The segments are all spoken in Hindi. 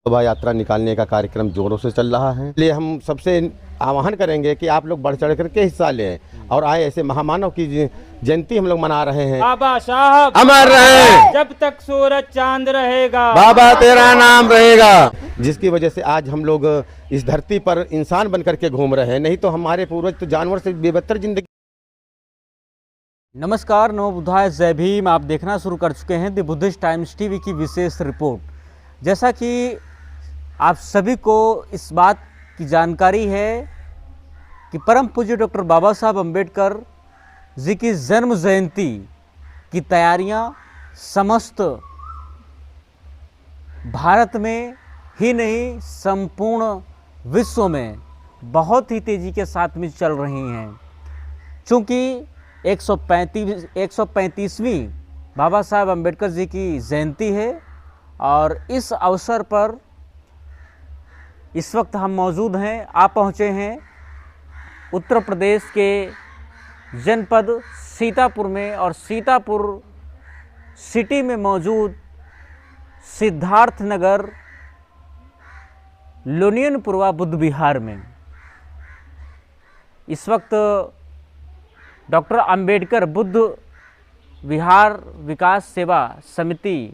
शोभा यात्रा निकालने का कार्यक्रम जोरों से चल रहा है, इसलिए हम सबसे आह्वान करेंगे कि आप लोग बढ़ चढ़ करके हिस्सा लें और आए। ऐसे महामानव की जयंती हम लोग मना रहे हैं। बाबा साहब अमर रहे, जब तक सूरज चांद रहेगा, बाबा तेरा नाम रहेगा। जिसकी वजह से आज हम लोग इस धरती पर इंसान बन करके घूम रहे हैं, नहीं तो हमारे पूर्वज तो जानवर से बेबदतर जिंदगी। नमस्कार, नमो बुद्धाय, जय भीम। आप देखना शुरू कर चुके हैं द बुद्धिस्ट टाइम्स टीवी की विशेष रिपोर्ट। जैसा कि आप सभी को इस बात की जानकारी है कि परम पूज्य डॉक्टर बाबा साहब अम्बेडकर जी की जन्म जयंती की तैयारियां समस्त भारत में ही नहीं संपूर्ण विश्व में बहुत ही तेज़ी के साथ में चल रही हैं। चूँकि 135वीं बाबा साहब अम्बेडकर जी की जयंती है और इस अवसर पर इस वक्त हम मौजूद हैं, आप पहुँचे हैं उत्तर प्रदेश के जनपद सीतापुर में और सीतापुर सिटी में मौजूद सिद्धार्थ नगर लोनियनपुरवा बुद्ध विहार में। इस वक्त डॉक्टर अंबेडकर बुद्ध विहार विकास सेवा समिति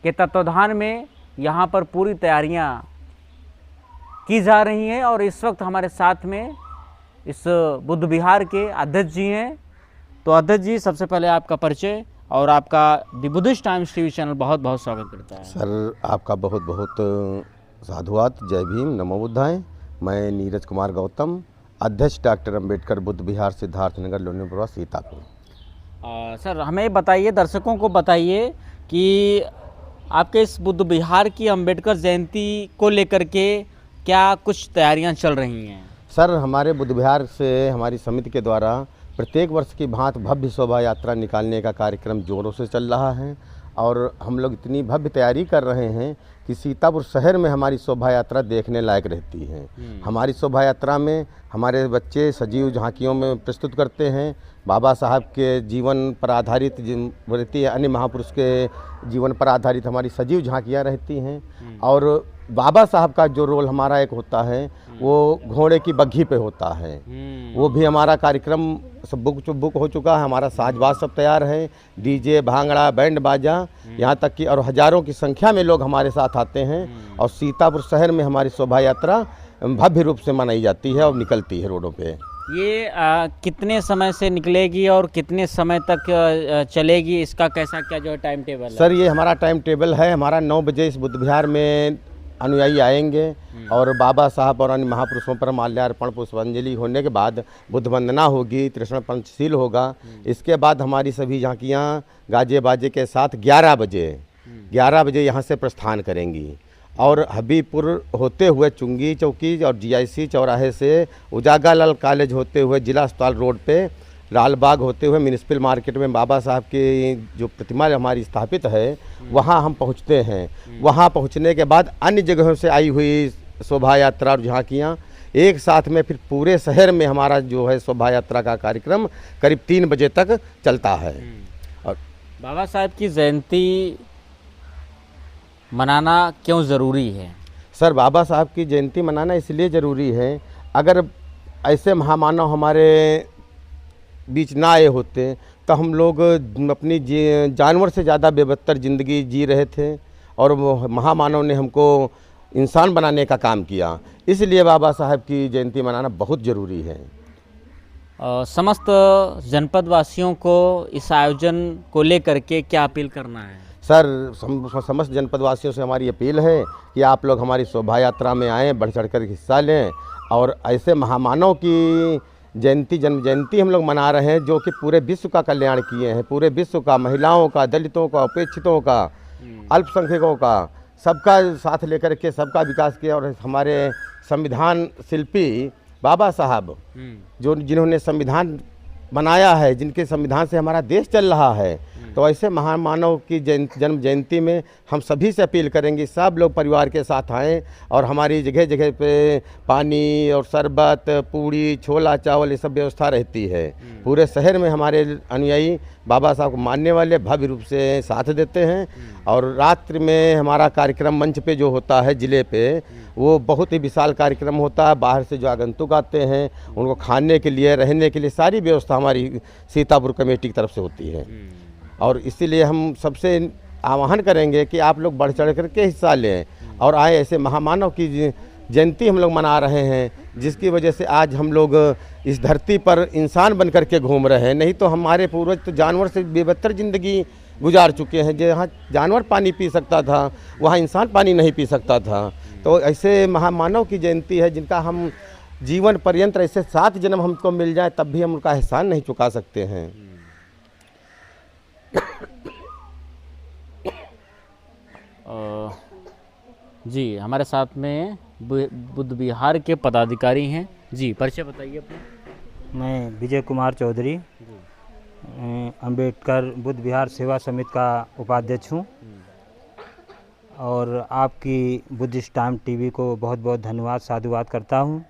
के तत्वाधान में यहाँ पर पूरी तैयारियाँ की जा रही हैं और इस वक्त हमारे साथ में इस बुद्ध विहार के अध्यक्ष जी हैं। तो अध्यक्ष जी, सबसे पहले आपका परिचय और आपका the Buddhist times TV channel बहुत बहुत स्वागत करता है। सर, आपका बहुत बहुत साधुवाद। जय भीम, नमो बुद्धाय। मैं नीरज कुमार गौतम, अध्यक्ष डॉक्टर अंबेडकर बुद्ध विहार सिद्धार्थ नगर लोनियनपुरवा सीतापुर। सर, हमें बताइए, दर्शकों को बताइए कि आपके इस बुद्ध विहार की अंबेडकर जयंती को लेकर के क्या कुछ तैयारियां चल रही हैं? सर, हमारे बुद्ध विहार से हमारी समिति के द्वारा प्रत्येक वर्ष की भांति भव्य शोभा यात्रा निकालने का कार्यक्रम जोरों से चल रहा है और हम लोग इतनी भव्य तैयारी कर रहे हैं कि सीतापुर शहर में हमारी शोभा यात्रा देखने लायक रहती है। हमारी शोभा यात्रा में हमारे बच्चे सजीव झांकियों में प्रस्तुत करते हैं। बाबा साहब के जीवन पर आधारित रहती है, अन्य महापुरुष के जीवन पर आधारित हमारी सजीव झांकियाँ रहती हैं। और बाबा साहब का जो रोल हमारा एक होता है वो घोड़े की बग्घी पे होता है। वो भी हमारा कार्यक्रम सब बुक हो चुका है। हमारा साजबाज सब तैयार है, डीजे, भांगड़ा, बैंड बाजा, यहाँ तक कि और हजारों की संख्या में लोग हमारे साथ आते हैं और सीतापुर शहर में हमारी शोभा यात्रा भव्य रूप से मनाई जाती है और निकलती है रोडों पे। ये कितने समय से निकलेगी और कितने समय तक चलेगी, इसका कैसा क्या जो है टाइम टेबल है? सर, ये हमारा टाइम टेबल है। हमारा 9 बजे इस बुद्ध विहार में अनुयायी आएंगे और बाबा साहब और अन्य महापुरुषों पर माल्यार्पण पुष्पांजलि होने के बाद बुद्ध वंदना होगी, तृष्ण पंचशील होगा। इसके बाद हमारी सभी झांकियाँ गाजे बाजे के साथ 11 बजे यहाँ से प्रस्थान करेंगी और हबीबपुर होते हुए चुंगी चौकी और GIC चौराहे से उजागालाल कॉलेज होते हुए जिला अस्पताल रोड पे लालबाग होते हुए म्यूनिसिपल मार्केट में बाबा साहब की जो प्रतिमा हमारी स्थापित है वहाँ हम पहुँचते हैं। वहाँ पहुँचने के बाद अन्य जगहों से आई हुई शोभा यात्रा और झांकियाँ एक साथ में फिर पूरे शहर में हमारा जो है शोभा यात्रा का कार्यक्रम करीब 3 बजे तक चलता है। और बाबा साहब की जयंती मनाना क्यों ज़रूरी है? सर, बाबा साहब की जयंती मनाना इसलिए ज़रूरी है, अगर ऐसे महामानव हमारे बीच ना आए होते तो हम लोग अपनी जानवर से ज़्यादा बेबदतर ज़िंदगी जी रहे थे और वो महामानव ने हमको इंसान बनाने का काम किया। इसलिए बाबा साहब की जयंती मनाना बहुत ज़रूरी है। समस्त जनपद वासियों को इस आयोजन को लेकर के क्या अपील करना है? सर, समस्त जनपद वासियों से हमारी अपील है कि आप लोग हमारी शोभा यात्रा में आएँ, बढ़ चढ़ कर हिस्सा लें और ऐसे महामानव की जन्म जयंती हम लोग मना रहे हैं जो कि पूरे विश्व का कल्याण किए हैं, पूरे विश्व का, महिलाओं का, दलितों का, उपेक्षितों का, अल्पसंख्यकों का, सबका साथ लेकर के सबका विकास किया। और हमारे संविधान शिल्पी बाबा साहब जिन्होंने संविधान बनाया है, जिनके संविधान से हमारा देश चल रहा है, तो ऐसे महान मानव की जन्म जयंती में हम सभी से अपील करेंगे, सब लोग परिवार के साथ आएँ और हमारी जगह जगह पे पानी और शरबत, पूड़ी, छोला चावल ये सब व्यवस्था रहती है। पूरे शहर में हमारे अनुयायी बाबा साहब को मानने वाले भव्य रूप से साथ देते हैं। और रात्रि में हमारा कार्यक्रम मंच पे जो होता है ज़िले पे, वो बहुत ही विशाल कार्यक्रम होता है। बाहर से जो आगंतुक आते हैं उनको खाने के लिए, रहने के लिए सारी व्यवस्था हमारी सीतापुर कमेटी की तरफ से होती है। और इसीलिए हम सबसे आह्वान करेंगे कि आप लोग बढ़ चढ़ करके हिस्सा लें और आए। ऐसे महामानव की जयंती हम लोग मना रहे हैं, जिसकी वजह से आज हम लोग इस धरती पर इंसान बन कर के घूम रहे हैं। नहीं तो हमारे पूर्वज तो जानवर से बेबदतर ज़िंदगी गुजार चुके हैं। जहाँ जानवर पानी पी सकता था वहाँ इंसान पानी नहीं पी सकता था। तो ऐसे महामानव की जयंती है जिनका हम जीवन पर्यंत, ऐसे 7 जन्म हमको मिल जाए तब भी हम उनका एहसान नहीं चुका सकते हैं। जी, हमारे साथ में बुद्ध विहार के पदाधिकारी हैं। जी, परिचय बताइए अपना। मैं विजय कुमार चौधरी, अंबेडकर बुद्ध विहार सेवा समिति का उपाध्यक्ष हूँ। और आपकी बुद्धिस्ट टाइम टीवी को बहुत बहुत धन्यवाद, साधुवाद करता हूँ।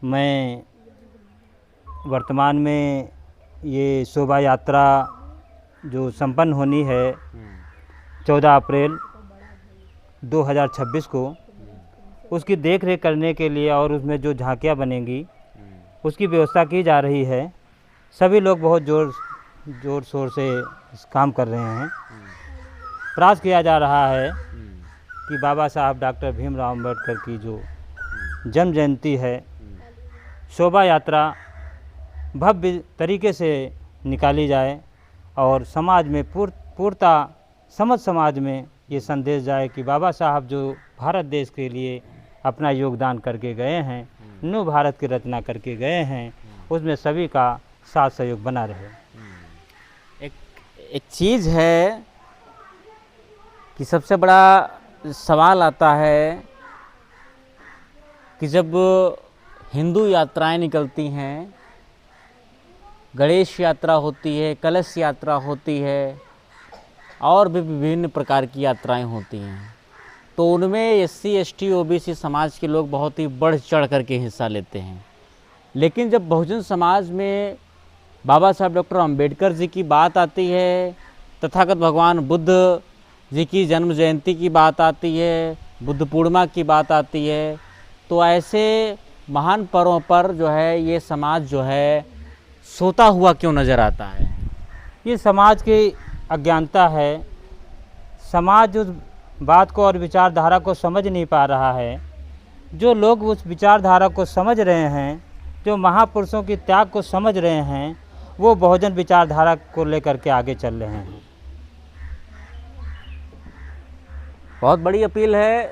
मैं वर्तमान में ये शोभा यात्रा जो संपन्न होनी है 14 अप्रैल 2026 को, उसकी देख रेख करने के लिए और उसमें जो झांकियाँ बनेंगी उसकी व्यवस्था की जा रही है। सभी लोग बहुत जोर शोर से इस काम कर रहे हैं। प्रयास किया जा रहा है कि बाबा साहब डॉक्टर भीमराव अम्बेडकर की जो जन्म जयंती है, शोभा यात्रा भव्य तरीके से निकाली जाए और समाज में पूर्णता समझ समाज में ये संदेश जाए कि बाबा साहब जो भारत देश के लिए अपना योगदान करके गए हैं, न्यू भारत की रचना करके गए हैं, उसमें सभी का साथ सहयोग बना रहे। एक चीज़ है कि सबसे बड़ा सवाल आता है कि जब हिंदू यात्राएं निकलती हैं, गणेश यात्रा होती है, कलश यात्रा होती है और भी विभिन्न प्रकार की यात्राएं होती हैं, तो उनमें SC ST OBC समाज के लोग बहुत ही बढ़ चढ़ करके हिस्सा लेते हैं। लेकिन जब बहुजन समाज में बाबा साहब डॉक्टर अम्बेडकर जी की बात आती है, तथागत भगवान बुद्ध जी की जन्म जयंती की बात आती है, बुद्ध पूर्णिमा की बात आती है, तो ऐसे महान पर्वों पर जो है ये समाज जो है सोता हुआ क्यों नज़र आता है? ये समाज की अज्ञानता है। समाज उस बात को और विचारधारा को समझ नहीं पा रहा है। जो लोग उस विचारधारा को समझ रहे हैं, जो महापुरुषों की त्याग को समझ रहे हैं, वो बहुजन विचारधारा को लेकर के आगे चल रहे हैं। बहुत बड़ी अपील है।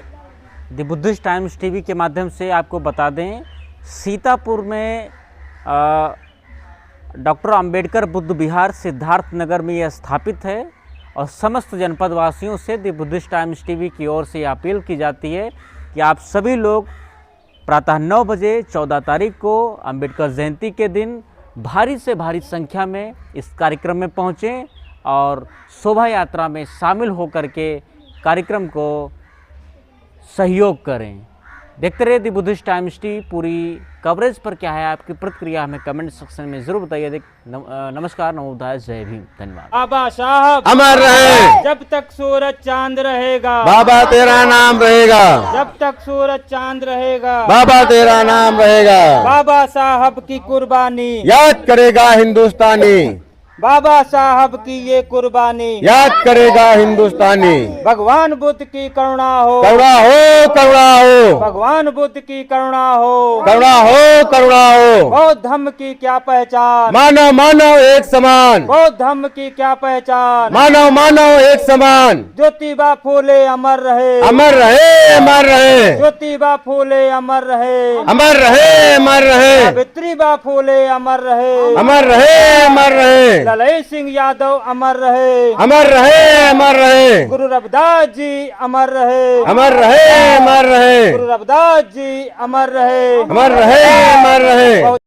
द बुद्धिस्ट टाइम्स टीवी के माध्यम से आपको बता दें, सीतापुर में डॉक्टर अंबेडकर बुद्ध विहार सिद्धार्थ नगर में यह स्थापित है और समस्त जनपद वासियों से द बुद्धिस्ट टाइम्स टीवी की ओर से अपील की जाती है कि आप सभी लोग प्रातः 9 बजे 14 तारीख को अंबेडकर जयंती के दिन भारी से भारी संख्या में इस कार्यक्रम में पहुँचें और शोभा यात्रा में शामिल होकर के कार्यक्रम को सहयोग करें। देखते रहे दी बुद्धिस्ट टाइम्स टीवी। पूरी कवरेज पर क्या है आपकी प्रतिक्रिया हमें कमेंट सेक्शन में जरूर बताइए। नमस्कार, नमो बुद्धाय, जय भीम, धन्यवाद। बाबा साहब अमर रहे, जब तक सूरज चांद रहेगा बाबा तेरा नाम रहेगा, जब तक सूरज चांद रहेगा बाबा तेरा नाम रहेगा, बाबा साहब की कुर्बानी याद करेगा हिंदुस्तानी, बाबा साहब की ये कुर्बानी याद करेगा हिंदुस्तानी। भगवान बुद्ध की करुणा हो, करुणा हो, करुणा हो, भगवान बुद्ध की करुणा हो, करुणा हो, करुणा हो। बौद्ध धर्म की क्या पहचान, मानव मानव एक समान, बौद्ध धर्म की क्या पहचान, मानव मानव एक समान। ज्योतिबा फूले अमर रहे, अमर रहे, अमर रहे, ज्योतिबा फूले अमर रहे, अमर रहे, अमर रहे, सावित्रीबा फूले अमर रहे, अमर रहे, अमर रहे, ललई सिंह यादव अमर रहे, अमर रहे, अमर रहे, गुरु रविदास जी अमर रहे, अमर रहे, अमर रहे, गुरु रविदास जी अमर रहे, अमर रहे, अमर रहे।